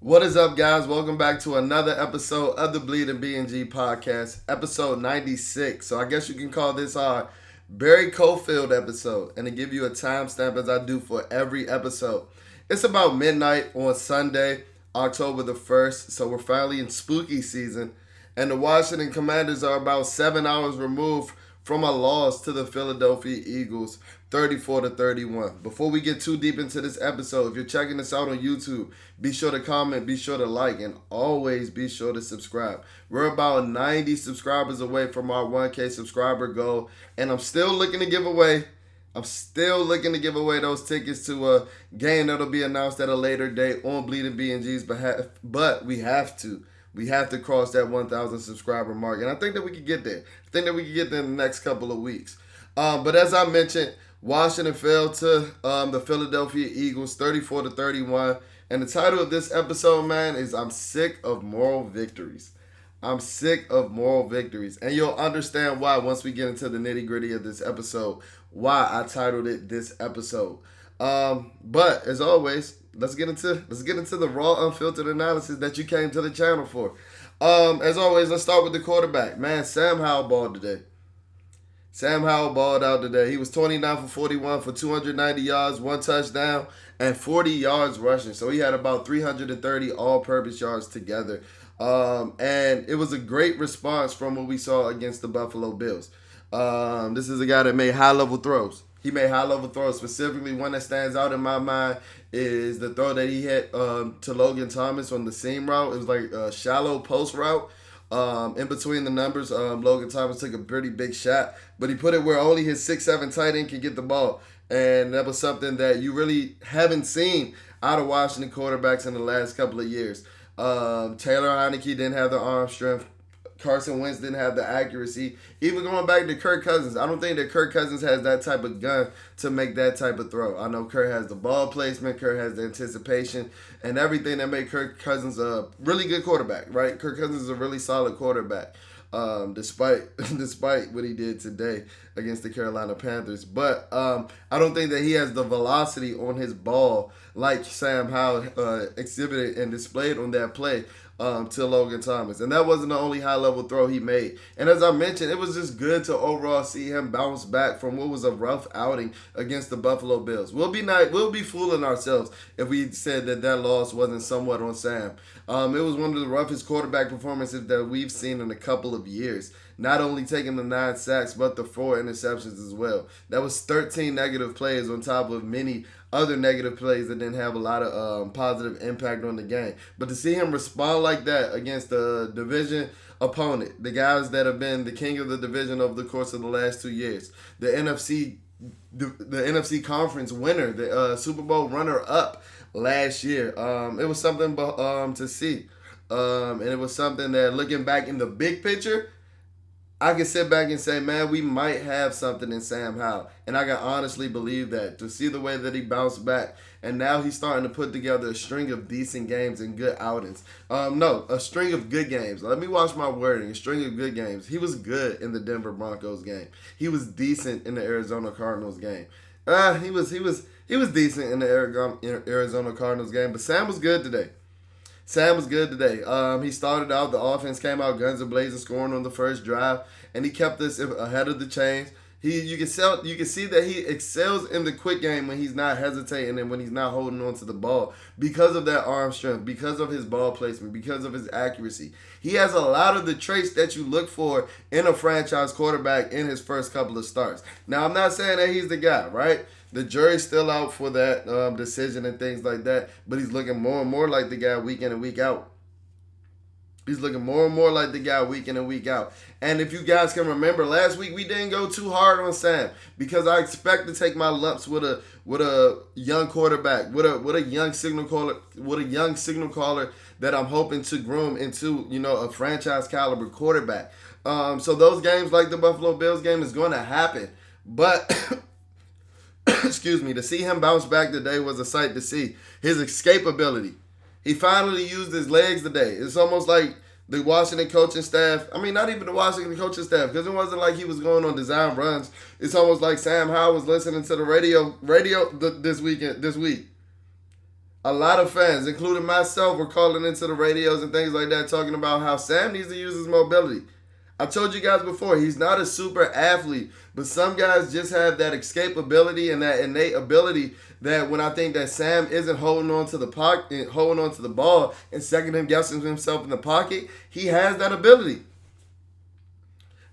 What is up, guys? Welcome back to another episode of the BnG podcast, episode 96. So I guess you can call this our Barry Cofield episode, and to give you a timestamp as I do for every episode. It's about midnight on Sunday, October the 1st, so we're finally in spooky season, and the Washington Commanders are about 7 hours removed from a loss to the Philadelphia Eagles, 34-31. Before we get too deep into this episode, if you're checking this out on YouTube, be sure to comment, be sure to like, and always be sure to subscribe. We're about 90 subscribers away from our 1K subscriber goal, and I'm still looking to give away those tickets to a game that'll be announced at a later date on Bleeding BnG's behalf. But we have to cross that 1,000 subscriber mark, and I think that we could get there. I think that we could get there in the next couple of weeks. But as I mentioned, Washington fell to the Philadelphia Eagles 34-31. And the title of this episode, man, is I'm sick of moral victories. I'm sick of moral victories. And you'll understand why once we get into the nitty-gritty of this episode, why I titled it this episode. But as always, let's get into the raw, unfiltered analysis that you came to the channel for. As always, let's start with the quarterback. Man, Sam Howell balled today. Sam Howell balled out today. He was 29 for 41 for 290 yards, 1 touchdown, and 40 yards rushing. So he had about 330 all-purpose yards together. And it was a great response from what we saw against the Buffalo Bills. This is a guy that made high-level throws. He made high-level throws. Specifically, one that stands out in my mind is the throw that he hit to Logan Thomas on the seam route. It was like a shallow post route. In between the numbers, Logan Thomas took a pretty big shot, but he put it where only his 6'7" tight end can get the ball. And that was something that you really haven't seen out of Washington quarterbacks in the last couple of years. Taylor Heineke didn't have the arm strength. Carson Wentz didn't have the accuracy. Even going back to Kirk Cousins, I don't think that Kirk Cousins has that type of gun to make that type of throw. I know Kirk has the ball placement, Kirk has the anticipation, and everything that made Kirk Cousins a really good quarterback, right? Kirk Cousins is a really solid quarterback, despite what he did today against the Carolina Panthers. But I don't think that he has the velocity on his ball like Sam Howell exhibited and displayed on that play. To Logan Thomas. And that wasn't the only high-level throw he made. And as I mentioned, it was just good to overall see him bounce back from what was a rough outing against the Buffalo Bills. We'll be fooling ourselves if we said that loss wasn't somewhat on Sam. It was one of the roughest quarterback performances that we've seen in a couple of years. Not only taking the 9 sacks, but the 4 interceptions as well. That was 13 negative plays on top of many other negative plays that didn't have a lot of positive impact on the game. But to see him respond like that against a division opponent, the guys that have been the king of the division over the course of the last 2 years, the NFC conference winner, the Super Bowl runner-up last year, it was something to see. And it was something that, looking back in the big picture, I can sit back and say, man, we might have something in Sam Howell. And I can honestly believe that. To see the way that he bounced back. And now he's starting to put together a string of decent games and good outings. A string of good games. Let me watch my wording. A string of good games. He was good in the Denver Broncos game. He was decent in the Arizona Cardinals game. He was decent in the Arizona Cardinals game. But Sam was good today. He started out, the offense came out guns a-blazing, scoring on the first drive, and he kept us ahead of the chains. You can see that he excels in the quick game when he's not hesitating and when he's not holding on to the ball because of that arm strength, because of his ball placement, because of his accuracy. He has a lot of the traits that you look for in a franchise quarterback in his first couple of starts. Now, I'm not saying that he's the guy, right? The jury's still out for that decision and things like that, but he's looking more and more like the guy week in and week out. He's looking more and more like the guy week in and week out. And if you guys can remember, last week we didn't go too hard on Sam because I expect to take my lumps with a young quarterback, with a young signal caller that I'm hoping to groom into, a franchise caliber quarterback. So those games like the Buffalo Bills game is going to happen, but excuse me, to see him bounce back today was a sight to see. His escapability. He finally used his legs today. It's almost like the Washington coaching staff, not even the Washington coaching staff, because it wasn't like he was going on design runs. It's almost like Sam Howell was listening to the radio this week. a lot of fans, including myself, were calling into the radios and things like that, talking about how Sam needs to use his mobility. I told you guys before, he's not a super athlete, but some guys just have that escapability and that innate ability that when I think that Sam isn't holding on to the pocket, holding on to the ball and second guessing himself in the pocket, he has that ability.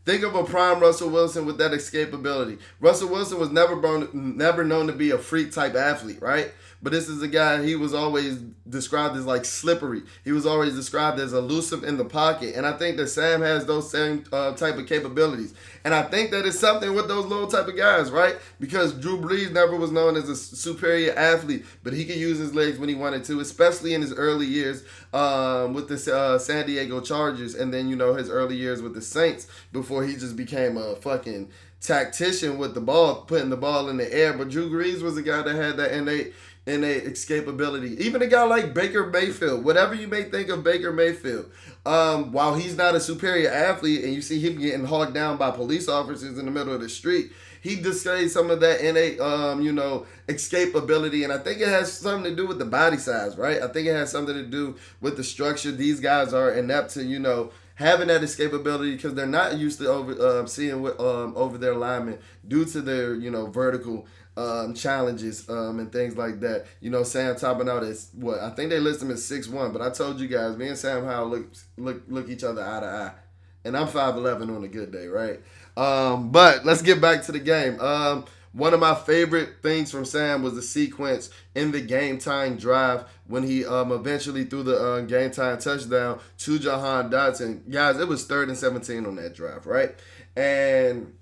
Think of a prime Russell Wilson with that escapability. Russell Wilson was never known to be a freak type athlete, right? But this is a guy, he was always described as like slippery. He was always described as elusive in the pocket. And I think that Sam has those same type of capabilities. And I think that it's something with those little type of guys, right? Because Drew Brees never was known as a superior athlete, but he could use his legs when he wanted to, especially in his early years with the San Diego Chargers. And then, his early years with the Saints before he just became a fucking tactician with the ball, putting the ball in the air. But Drew Brees was a guy that had that innate escapability. Even a guy like Baker Mayfield, whatever you may think of Baker Mayfield, while he's not a superior athlete and you see him getting hogged down by police officers in the middle of the street, he displays some of that innate, escapability. And I think it has something to do with the body size, right? I think it has something to do with the structure. These guys are inept to, having that escapability because they're not used to seeing over their linemen due to their, vertical challenges and things like that. Sam topping out as what I think they list him as 6'1", but I told you guys, me and Sam Howell look each other eye to eye, and I'm 5'11" on a good day, right? But let's get back to the game. One of my favorite things from Sam was the sequence in the game-tying drive when he eventually threw the game-tying touchdown to Jahan Dotson. Guys, it was 3rd and 17 on that drive, right? And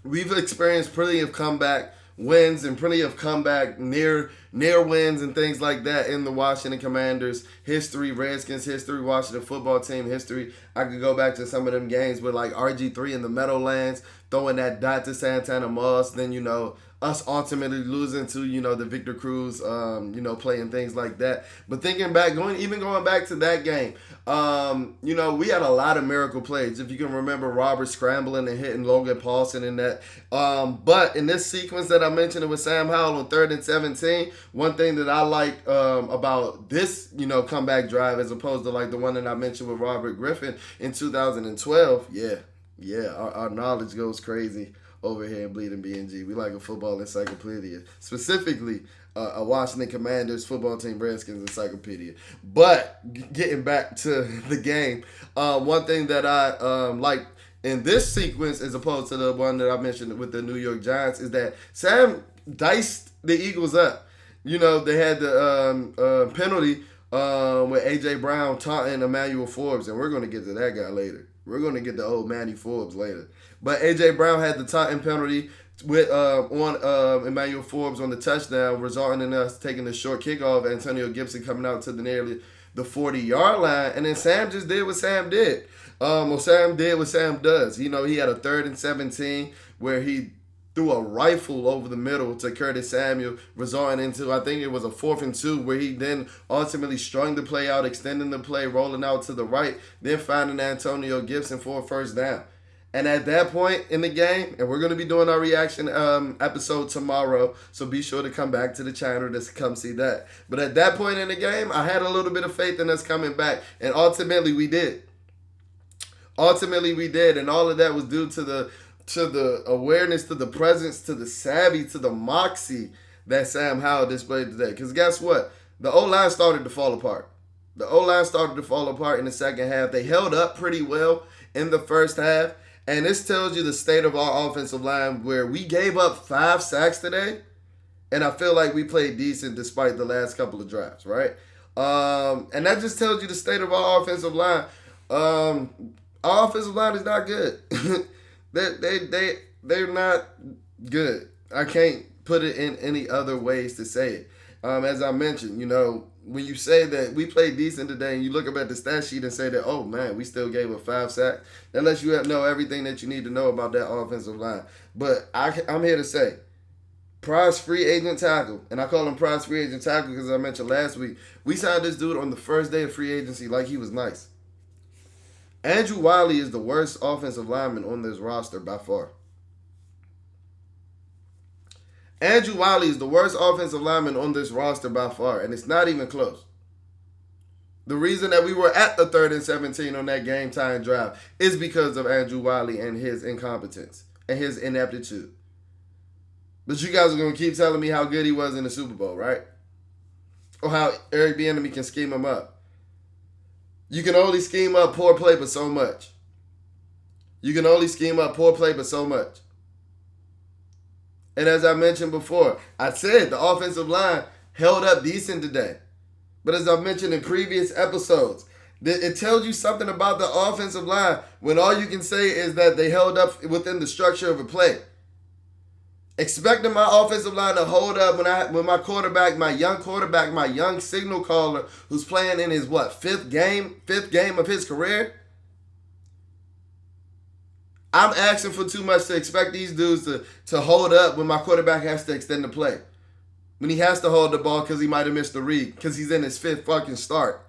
we've experienced plenty of comeback wins and plenty of comeback near wins and things like that in the Washington Commanders history, Redskins history, Washington football team history. I could go back to some of them games with like RG3 in the Meadowlands, throwing that dot to Santana Moss, then, us ultimately losing to, the Victor Cruz, playing things like that. But thinking back, going back to that game, we had a lot of miracle plays. If you can remember Robert scrambling and hitting Logan Paulson in that. But in this sequence that I mentioned with Sam Howell on 3rd and 17, one thing that I like about this, comeback drive as opposed to like the one that I mentioned with Robert Griffin in 2012, our knowledge goes crazy over here in Bleeding BnG. We like a football encyclopedia, specifically a Washington Commanders football team Redskins encyclopedia. But getting back to the game, one thing that I like in this sequence as opposed to the one that I mentioned with the New York Giants is that Sam diced the Eagles up. They had the penalty with A.J. Brown taunting Emmanuel Forbes, and we're going to get to that guy later. We're going to get the old Manny Forbes later. But A.J. Brown had the taunting penalty with on Emmanuel Forbes on the touchdown, resulting in us taking the short kickoff. Antonio Gibson coming out to nearly the 40-yard line. And then Sam just did what Sam did. Sam did what Sam does. He had a 3rd and 17 where he threw a rifle over the middle to Curtis Samuel, resulting into, I think it was a 4th and 2, where he then ultimately strung the play out, extending the play, rolling out to the right, then finding Antonio Gibson for a first down. And at that point in the game, and we're going to be doing our reaction episode tomorrow, so be sure to come back to the channel to come see that. But at that point in the game, I had a little bit of faith in us coming back, and ultimately we did. And all of that was due to the awareness, to the presence, to the savvy, to the moxie that Sam Howell displayed today. Because guess what? The O-line started to fall apart. The O-line started to fall apart in the second half. They held up pretty well in the first half. And this tells you the state of our offensive line, where we gave up 5 sacks today. And I feel like we played decent despite the last couple of drives, right? And that just tells you the state of our offensive line. Our offensive line is not good. They're not good. I can't put it in any other ways to say it. As I mentioned, when you say that we played decent today and you look up at the stat sheet and say that, oh man, we still gave up 5 sacks, that lets you know everything that you need to know about that offensive line. But I'm here to say, prize free agent tackle, and I call him prize free agent tackle because I mentioned last week, we signed this dude on the first day of free agency like he was nice. Andrew Wiley is the worst offensive lineman on this roster by far. Andrew Wiley is the worst offensive lineman on this roster by far, and it's not even close. The reason that we were at the 3rd and 17 on that game time drive is because of Andrew Wiley and his incompetence and his ineptitude. But you guys are going to keep telling me how good he was in the Super Bowl, right? Or how Eric Bieniemy can scheme him up. You can only scheme up poor play but so much. You can only scheme up poor play but so much. And as I mentioned before, I said the offensive line held up decent today. But as I mentioned in previous episodes, it tells you something about the offensive line when all you can say is that they held up within the structure of a play. Expecting my offensive line to hold up when my quarterback, my young signal caller, who's playing in his fifth game of his career. I'm asking for too much to expect these dudes to hold up when my quarterback has to extend the play. When he has to hold the ball because he might have missed the read because he's in his 5th fucking start.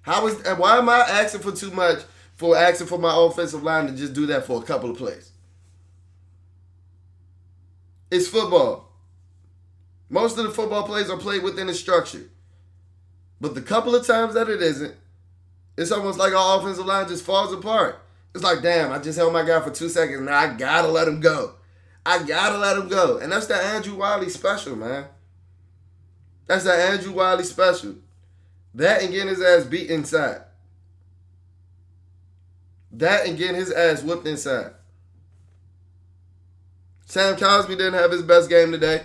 Why am I asking for too much for asking for my offensive line to just do that for a couple of plays? It's football. Most of the football plays are played within a structure. But the couple of times that it isn't, it's almost like our offensive line just falls apart. It's like, damn, I just held my guy for 2 seconds. Now I gotta let him go. And that's that Andrew Wiley special, man. That's that Andrew Wiley special. That and getting his ass beat inside. That and getting his ass whipped inside. Sam Cosmi didn't have his best game today.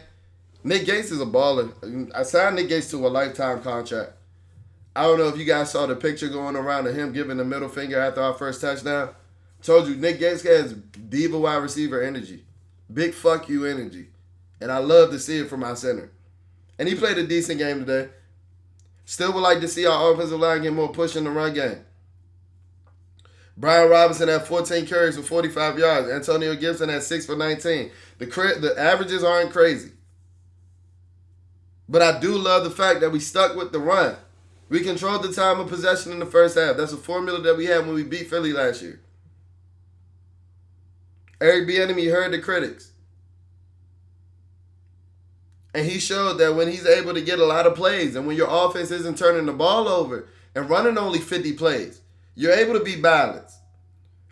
Nick Gates is a baller. I signed Nick Gates to a lifetime contract. I don't know if you guys saw the picture going around of him giving the middle finger after our first touchdown. Told you, Nick Gates has diva wide receiver energy. Big fuck you energy. And I love to see it from our center. And he played a decent game today. Still would like to see our offensive line get more push in the run game. Brian Robinson had 14 carries for 45 yards. Antonio Gibson had 6 for 19. The averages aren't crazy. But I do love the fact that we stuck with the run. We controlled the time of possession in the first half. That's a formula that we had when we beat Philly last year. Eric Bieniemy heard the critics. And he showed that when he's able to get a lot of plays and when your offense isn't turning the ball over and running only 50 plays, you're able to be balanced.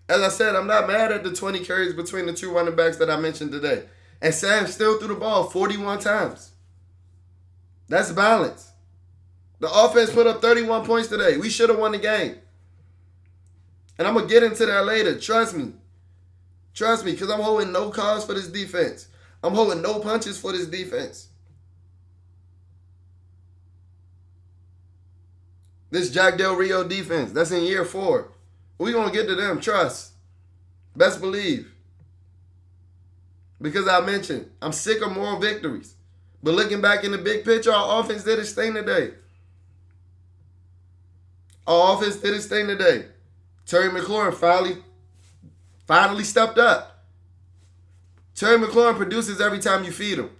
As I said, I'm not mad at the 20 carries between the 2 running backs that I mentioned today. And Sam still threw the ball 41 times. That's balance. The offense put up 31 points today. We should have won the game. And I'm going to get into that later. Trust me. Because I'm holding no cards for this defense. I'm holding no punches for this defense. This Jack Del Rio defense, that's in year 4. We're going to get to them, trust. Best believe. Because I mentioned, I'm sick of moral victories. But looking back in the big picture, our offense did its thing today. Terry McLaurin finally stepped up. Terry McLaurin produces every time you feed him.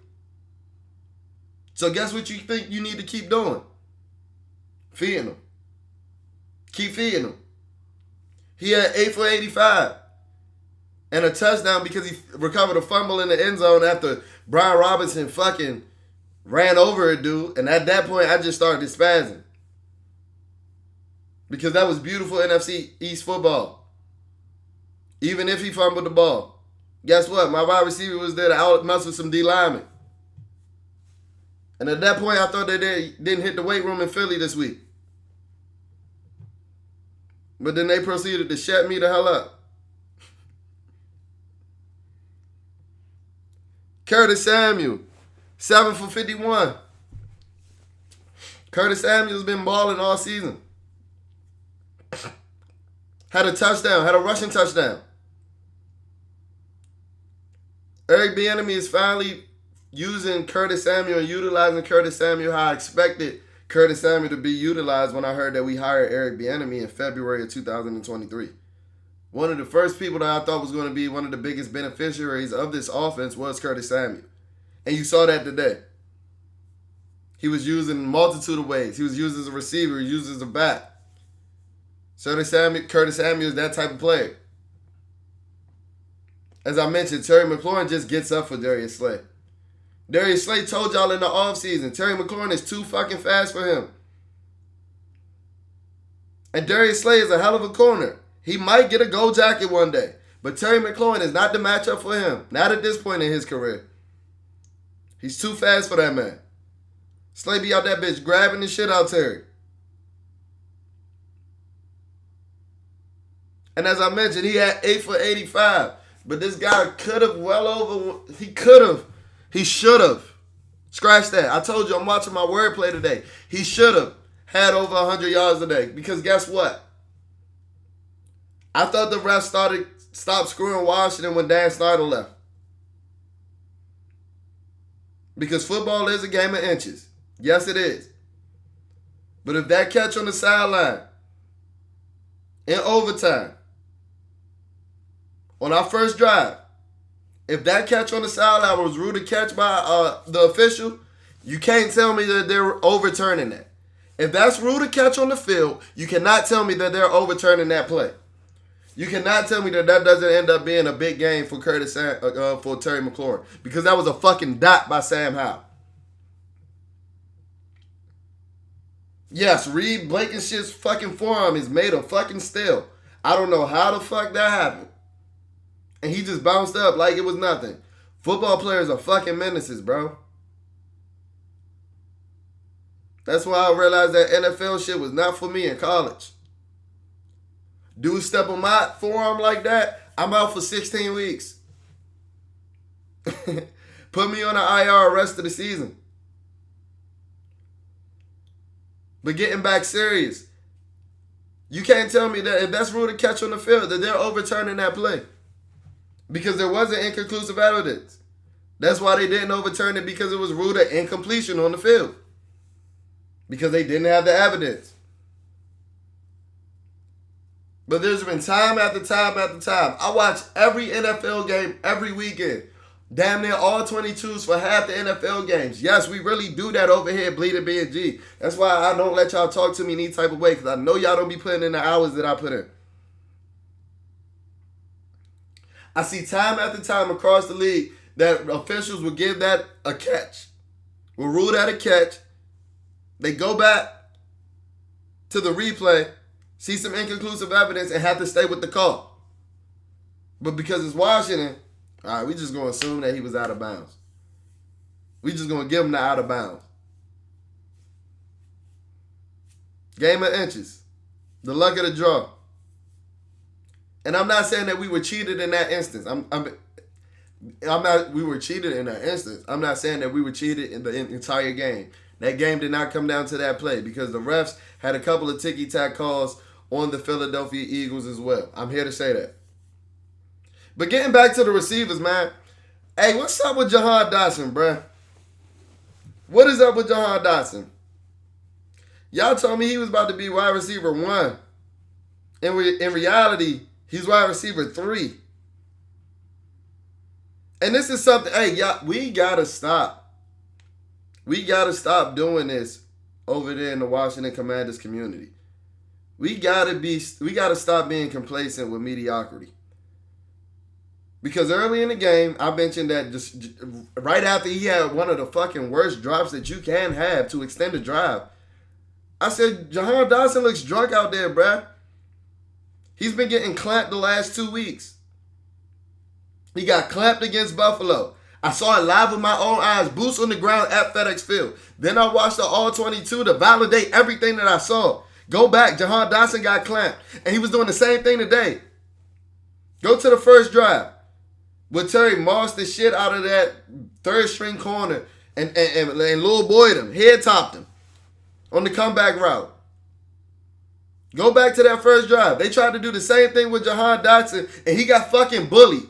So guess what you think you need to keep doing? Feeding him. Keep feeding him. He had 8 for 85 and a touchdown because he recovered a fumble in the end zone after Brian Robinson fucking ran over a dude. And at that point, I just started spazzing. Because that was beautiful NFC East football. Even if he fumbled the ball. Guess what? My wide receiver was there to out-muscle some D linemen. And at that point, I thought they didn't hit the weight room in Philly this week. But then they proceeded to shut me the hell up. Curtis Samuel, 7 for 51. Curtis Samuel's been balling all season. Had a touchdown, had a rushing touchdown. Eric Bieniemy is finally using Curtis Samuel and utilizing Curtis Samuel how I expected Curtis Samuel to be utilized when I heard that we hired Eric Bieniemy in February of 2023. One of the first people that I thought was going to be one of the biggest beneficiaries of this offense was Curtis Samuel. And you saw that today. He was used in a multitude of ways. He was used as a receiver. He was used as a back. Curtis Samuel is that type of player. As I mentioned, Terry McLaurin just gets up for Darius Slay. Darius Slay told y'all in the offseason, Terry McLaurin is too fucking fast for him. And Darius Slay is a hell of a corner. He might get a gold jacket one day. But Terry McLaurin is not the matchup for him. Not at this point in his career. He's too fast for that man. Slay be out that bitch grabbing the shit out Terry. And as I mentioned, he had 8 for 85. But this guy could have He should have. Scratch that. I told you I'm watching my wordplay today. He should have had over 100 yards today. Because guess what? I thought the refs stopped screwing Washington when Dan Snyder left. Because football is a game of inches. Yes, it is. But if that catch on the sideline in overtime, on our first drive, if that catch on the sideline was ruled a catch by the official, you can't tell me that they're overturning that. If that's ruled a catch on the field, you cannot tell me that they're overturning that play. You cannot tell me that doesn't end up being a big game for for Terry McLaurin. Because that was a fucking dot by Sam Howell. Yes, Reed Blankenship's fucking forearm is made of fucking steel. I don't know how the fuck that happened. And he just bounced up like it was nothing. Football players are fucking menaces, bro. That's why I realized that NFL shit was not for me in college. Dude step on my forearm like that, I'm out for 16 weeks. Put me on the IR the rest of the season. But getting back serious, you can't tell me that if that's ruled a catch on the field, that they're overturning that play. Because there wasn't inconclusive evidence. That's why they didn't overturn it, because it was ruled an incompletion on the field. Because they didn't have the evidence. But there's been time after time after time. I watch every NFL game every weekend. Damn near all 22s for half the NFL games. Yes, we really do that over here at Bleeding BnG. That's why I don't let y'all talk to me any type of way, because I know y'all don't be putting in the hours that I put in. I see time after time across the league that officials will give that a catch. Will rule that a catch. They go back to the replay, see some inconclusive evidence, and have to stay with the call. But because it's Washington, all right, we just going to assume that he was out of bounds. We just going to give him the out of bounds. Game of inches. The luck of the draw. And I'm not saying that we were cheated in that instance. We were cheated in that instance. I'm not saying that we were cheated in the entire game. That game did not come down to that play, because the refs had a couple of ticky-tack calls on the Philadelphia Eagles as well. I'm here to say that. But getting back to the receivers, man. Hey, what's up with Jahan Dotson, bruh? What is up with Jahan Dotson? Y'all told me he was about to be wide receiver 1. In reality, he's wide receiver 3. And this is something, hey, y'all, we got to stop. We got to stop doing this over there in the Washington Commanders community. We got to stop being complacent with mediocrity. Because early in the game, I mentioned that just right after he had one of the fucking worst drops that you can have to extend a drive, I said, Jahan Dotson looks drunk out there, bruh. He's been getting clamped the last 2 weeks. He got clamped against Buffalo. I saw it live with my own eyes, boots on the ground at FedEx Field. Then I watched the All-22 to validate everything that I saw. Go back, Jahan Dotson got clamped. And he was doing the same thing today. Go to the first drive. With Terry mossed the shit out of that third-string corner and Lil Boyd him, head-topped him on the comeback route. Go back to that first drive. They tried to do the same thing with Jahan Dotson, and he got fucking bullied.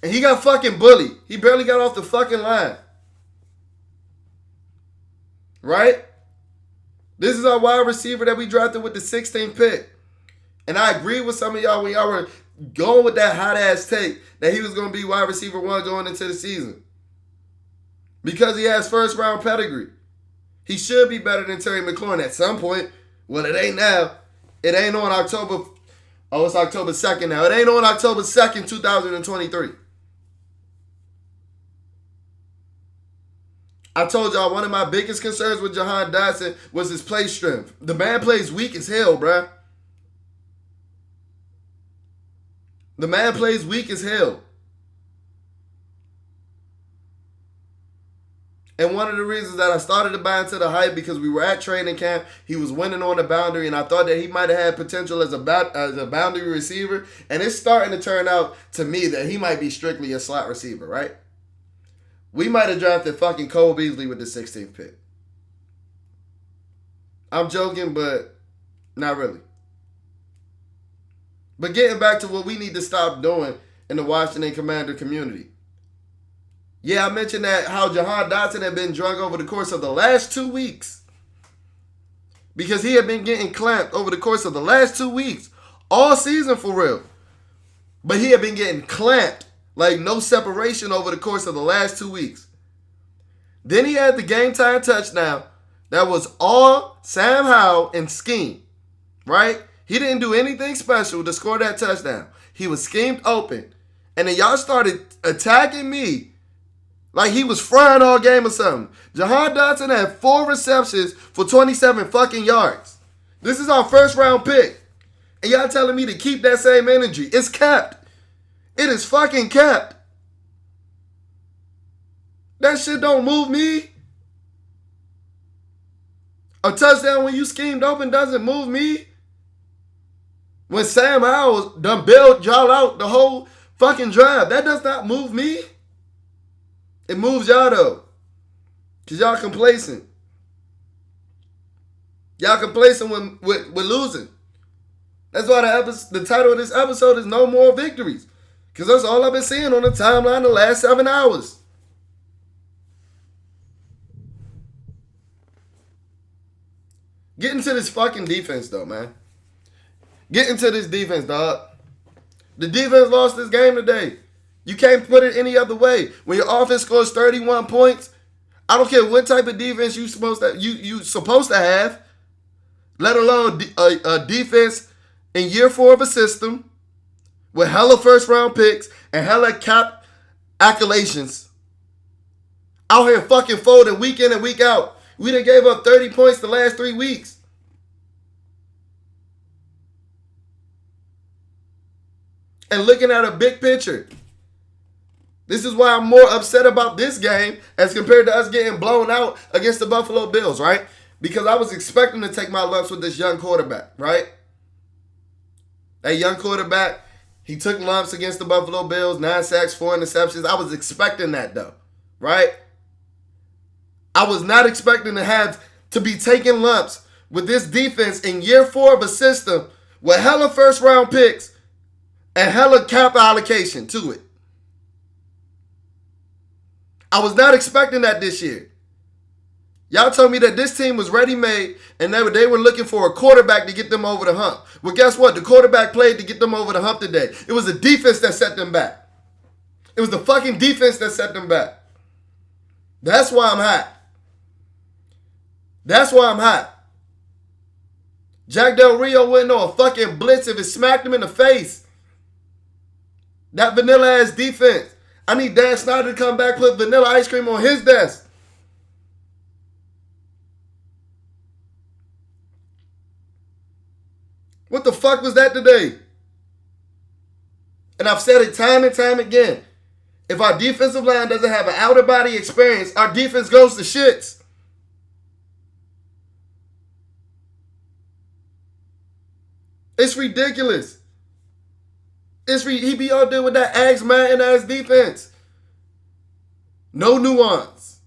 He barely got off the fucking line. Right? This is our wide receiver that we drafted with the 16th pick. And I agree with some of y'all when y'all were going with that hot-ass take that he was going to be wide receiver 1 going into the season. Because he has first-round pedigree. He should be better than Terry McLaurin at some point. Well, it ain't now. It ain't on October. Oh, it's October 2nd now. It ain't on October 2nd, 2023. I told y'all one of my biggest concerns with Jahan Dotson was his play strength. The man plays weak as hell, bruh. The man plays weak as hell. And one of the reasons that I started to buy into the hype because we were at training camp, he was winning on the boundary, and I thought that he might have had potential as a boundary receiver. And it's starting to turn out to me that he might be strictly a slot receiver, right? We might have drafted fucking Cole Beasley with the 16th pick. I'm joking, but not really. But getting back to what we need to stop doing in the Washington Commander community. Yeah, I mentioned that how Jahan Dotson had been drug over the course of the last 2 weeks. Because he had been getting clamped over the course of the last 2 weeks. All season for real. But he had been getting clamped. Like no separation over the course of the last 2 weeks. Then he had the game time touchdown. That was all Sam Howell and scheme. Right? He didn't do anything special to score that touchdown. He was schemed open. And then y'all started attacking me like he was frying all game or something. Jahan Dotson had 4 receptions for 27 fucking yards. This is our first round pick. And y'all telling me to keep that same energy. It's capped. It is fucking capped. That shit don't move me. A touchdown when you schemed open doesn't move me. When Sam Howell done bailed y'all out the whole fucking drive, that does not move me. It moves y'all though. Because y'all complacent. Y'all complacent with losing. That's why the title of this episode is No More Victories. Because that's all I've been seeing on the timeline the last 7 hours. Get into this fucking defense though, man. Get into this defense, dog. The defense lost this game today. You can't put it any other way. When your offense scores 31 points, I don't care what type of defense you supposed to have, let alone a defense in year 4 of a system with hella first round picks and hella cap accolations. Out here fucking folding week in and week out. We done gave up 30 points the last 3 weeks. And looking at a big picture. This is why I'm more upset about this game as compared to us getting blown out against the Buffalo Bills, right? Because I was expecting to take my lumps with this young quarterback, right? That young quarterback, he took lumps against the Buffalo Bills, 9 sacks, 4 interceptions. I was expecting that though, right? I was not expecting to be taking lumps with this defense in year 4 of a system with hella first round picks and hella cap allocation to it. I was not expecting that this year. Y'all told me that this team was ready-made and they were looking for a quarterback to get them over the hump. Well, guess what? The quarterback played to get them over the hump today. It was the defense that set them back. It was the fucking defense that set them back. That's why I'm hot. That's why I'm hot. Jack Del Rio wouldn't know a fucking blitz if it smacked him in the face. That vanilla-ass defense. I need Dan Snyder to come back, put vanilla ice cream on his desk. What the fuck was that today? And I've said it time and time again. If our defensive line doesn't have an outer body experience, our defense goes to shits. It's ridiculous. He be out there with that axe man ass defense. No nuance.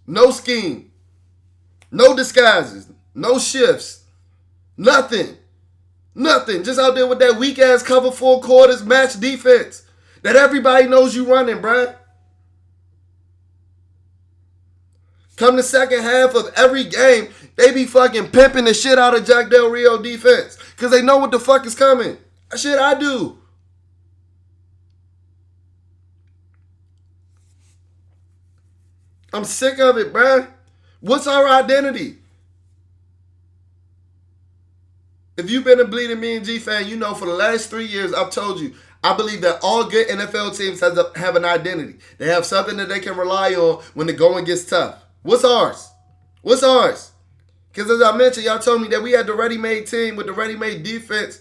No scheme. No disguises. No shifts. Nothing. Nothing. Just out there with that weak ass cover 4 quarters match defense that everybody knows you running, bruh. Come the second half of every game, they be fucking pimping the shit out of Jack Del Rio defense. Because they know what the fuck is coming. Shit, I do. I'm sick of it, bruh. What's our identity? If you've been a Bleeding BnG fan, you know for the last 3 years, I've told you, I believe that all good NFL teams have an identity. They have something that they can rely on when the going gets tough. What's ours? What's ours? Because as I mentioned, y'all told me that we had the ready-made team with the ready-made defense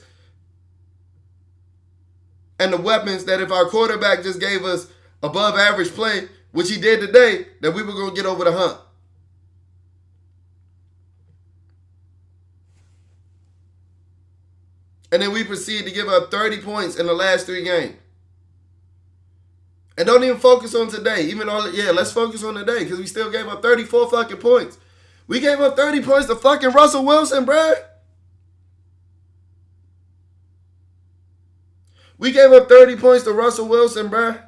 and the weapons that if our quarterback just gave us above average play, which he did today, that we were going to get over the hump. And then we proceed to give up 30 points in the last 3 games. And don't even focus on today. Even though, let's focus on today because we still gave up 34 fucking points. We gave up 30 points to fucking Russell Wilson, bruh. We gave up 30 points to Russell Wilson, bruh.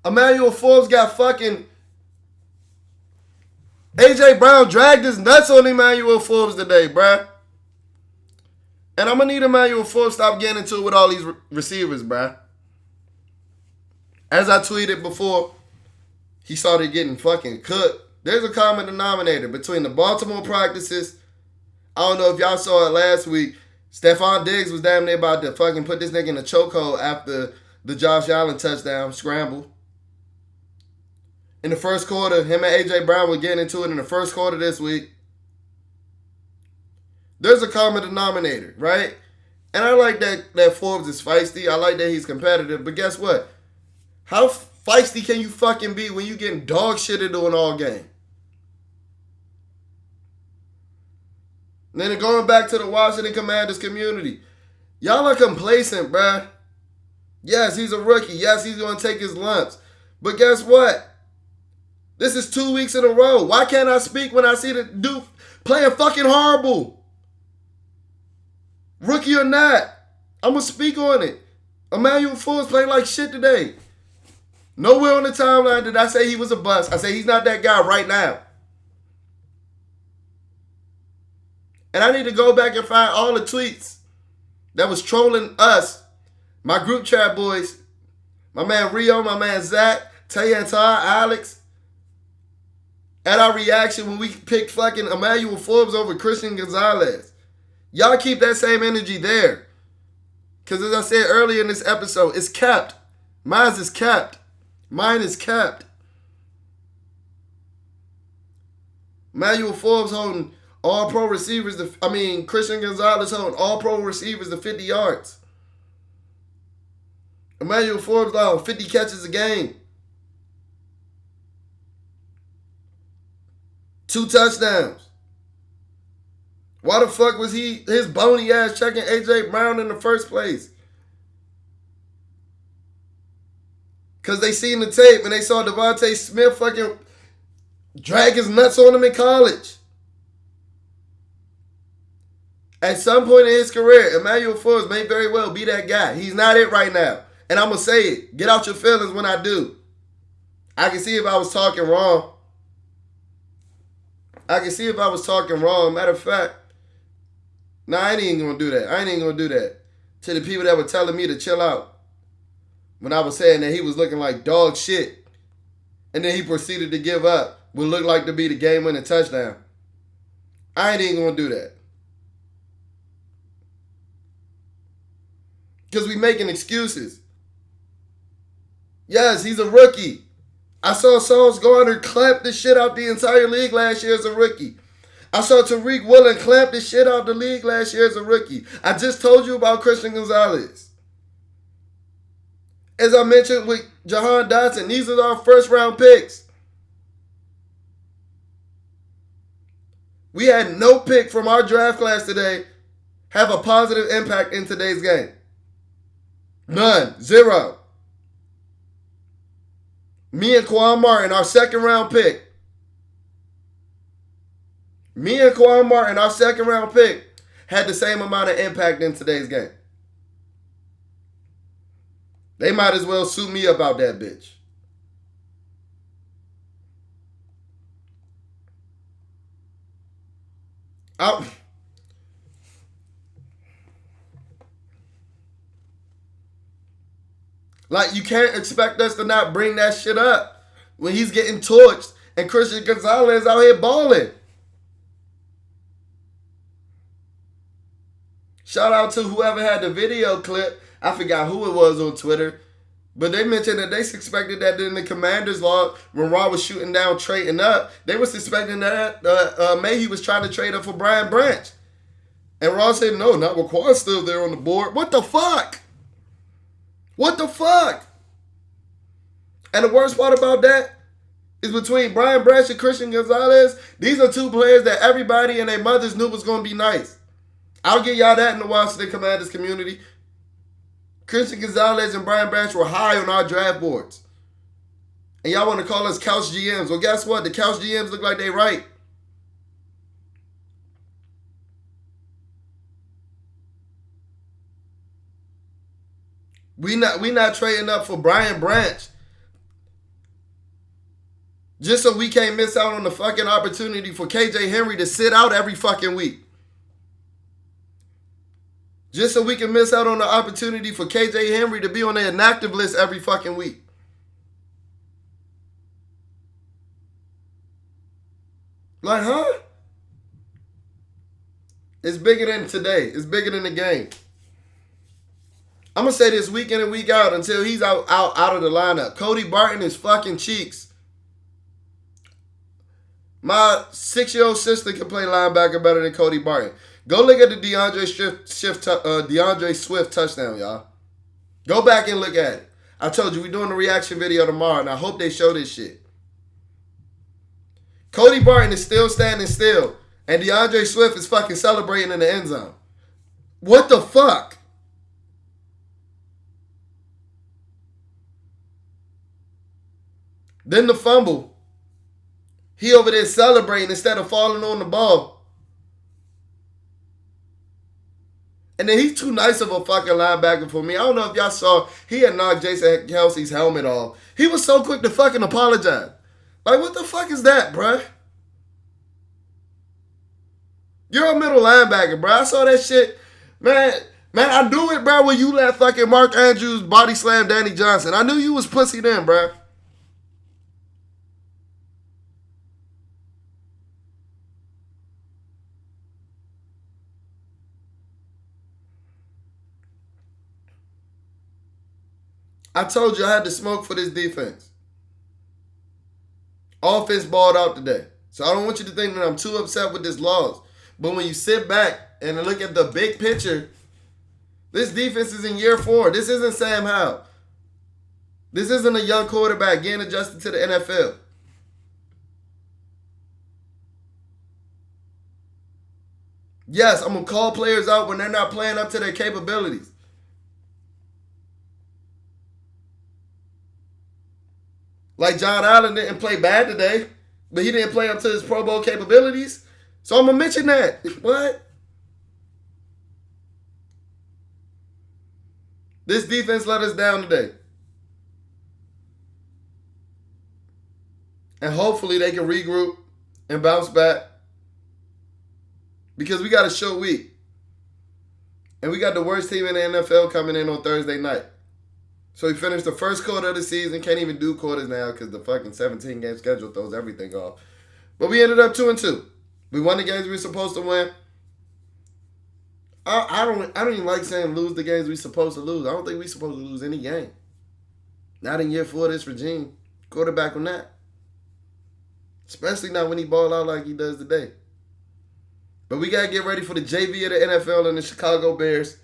Emmanuel Forbes got fucking... A.J. Brown dragged his nuts on Emmanuel Forbes today, bruh. And I'm going to need Emmanuel Forbes to stop getting into it with all these receivers, bruh. As I tweeted before, he started getting fucking cooked. There's a common denominator between the Baltimore practices. I don't know if y'all saw it last week. Stephon Diggs was damn near about to fucking put this nigga in a chokehold after the Josh Allen touchdown scramble. In the first quarter, him and A.J. Brown were getting into it in the first quarter this week. There's a common denominator, right? And I like that Forbes is feisty. I like that he's competitive. But guess what? How feisty can you fucking be when you getting dog shitted on all game? And then going back to the Washington Commanders community. Y'all are complacent, bruh. Yes, he's a rookie. Yes, he's going to take his lumps. But guess what? This is 2 weeks in a row. Why can't I speak when I see the dude playing fucking horrible? Rookie or not, I'm going to speak on it. Emmanuel Forbes playing like shit today. Nowhere on the timeline did I say he was a bust. I say he's not that guy right now. And I need to go back and find all the tweets that was trolling us, my group chat boys, my man Rio, my man Zach, Tay and Todd, Alex, at our reaction when we picked fucking Emmanuel Forbes over Christian Gonzalez. Y'all keep that same energy there. Because as I said earlier in this episode, it's kept. Mine is kept. Mine is kept. Emmanuel Forbes holding all-pro receivers. Christian Gonzalez holding all-pro receivers to 50 yards. Emmanuel Forbes on 50 catches a game. 2 touchdowns. Why the fuck was his bony ass checking A.J. Brown in the first place? Because they seen the tape and they saw Devontae Smith fucking drag his nuts on him in college. At some point in his career, Emmanuel Forbes may very well be that guy. He's not it right now. And I'm going to say it. Get out your feelings when I do. I can see if I was talking wrong. Matter of fact, I ain't even going to do that. To the people that were telling me to chill out when I was saying that he was looking like dog shit. And then he proceeded to give up what looked like to be the game-winning touchdown. I ain't even going to do that. Because we making excuses. Yes, he's a rookie. I saw Sauce Gardner clamp the shit out the entire league last year as a rookie. I saw Tariq Woolen clamp the shit out the league last year as a rookie. I just told you about Christian Gonzalez. As I mentioned with Jahan Dotson, these are our first round picks. We had no pick from our draft class today have a positive impact in today's game. None. 0. Me and Quan Martin, our second round pick. Had the same amount of impact in today's game. They might as well suit me up out that bitch. Like, you can't expect us to not bring that shit up. when he's getting torched and Christian Gonzalez out here balling. Shout out to whoever had the video clip. I forgot who it was on Twitter. But they mentioned that they suspected that in the Commanders log, when Raw was shooting down, trading up, they were suspecting that Mayhew was trying to trade up for Brian Branch. And Raw said, no, not with Quan still there on the board. What the fuck? What the fuck? And the worst part about that is between Brian Branch and Christian Gonzalez, these are two players that everybody and their mothers knew was going to be nice. I'll give y'all that in the Washington Commanders community. Christian Gonzalez and Brian Branch were high on our draft boards. And y'all want to call us couch GMs. Well, guess what? The couch GMs look like they right. We not trading up for Brian Branch just so we can't miss out on the fucking opportunity for KJ Henry to sit out every fucking week. Just so we can miss out on the opportunity for KJ Henry to be on the inactive list every fucking week. Like, huh? It's bigger than today. It's bigger than the game. I'm going to say this week in and week out until he's out of the lineup. Cody Barton is fucking cheeks. My 6-year-old sister can play linebacker better than Cody Barton. Go look at the DeAndre Swift touchdown, y'all. Go back and look at it. I told you, we're doing the reaction video tomorrow, and I hope they show this shit. Cody Barton is still standing still, and DeAndre Swift is fucking celebrating in the end zone. What the fuck? Then the fumble. He over there celebrating instead of falling on the ball. And then he's too nice of a fucking linebacker for me. I don't know if y'all saw, he had knocked Jason Kelsey's helmet off. He was so quick to fucking apologize. Like, what the fuck is that, bruh? You're a middle linebacker, bruh. I saw that shit. Man, I knew it, bruh, when you let fucking Mark Andrews body slam Danny Johnson. I knew you was pussy then, bruh. I told you I had to smoke for this defense. Offense balled out today. So I don't want you to think that I'm too upset with this loss. But when you sit back and look at the big picture, this defense is in year 4. This isn't Sam Howell. This isn't a young quarterback getting adjusted to the NFL. Yes, I'm going to call players out when they're not playing up to their capabilities. Like John Allen didn't play bad today, but he didn't play up to his Pro Bowl capabilities. So I'm going to mention that. What? This defense let us down today. And hopefully they can regroup and bounce back. Because we got a short week. And we got the worst team in the NFL coming in on Thursday night. So he finished the first quarter of the season. Can't even do quarters now because the fucking 17-game schedule throws everything off. But we ended up 2-2. We won the games we were supposed to win. I don't even like saying lose the games we supposed to lose. I don't think we supposed to lose any game. Not in year 4 of this regime. Quarterback on that. Especially not when he ball out like he does today. But we got to get ready for the JV of the NFL and the Chicago Bears.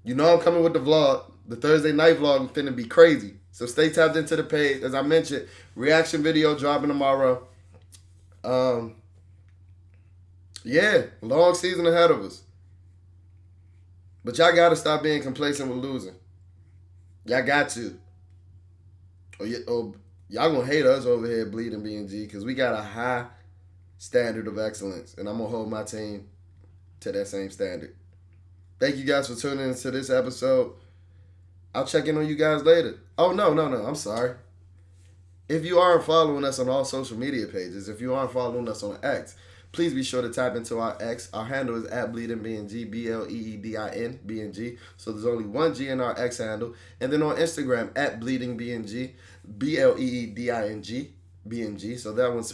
You know I'm coming with the vlog. The Thursday night vlog is finna be crazy. So stay tapped into the page. As I mentioned, reaction video dropping tomorrow. Yeah, long season ahead of us. But y'all got to stop being complacent with losing. Y'all got to. Or y'all going to hate us over here at Bleeding BnG because we got a high standard of excellence. And I'm going to hold my team to that same standard. Thank you guys for tuning into this episode. I'll check in on you guys later. Oh, no. I'm sorry. If you aren't following us on all social media pages, if you aren't following us on X, please be sure to tap into our X. Our handle is at BleedingBnG, BLEEDIN, BnG. So there's only one G in our X handle. And then on Instagram, at BleedingBnG. BLEEDING BnG. So that one's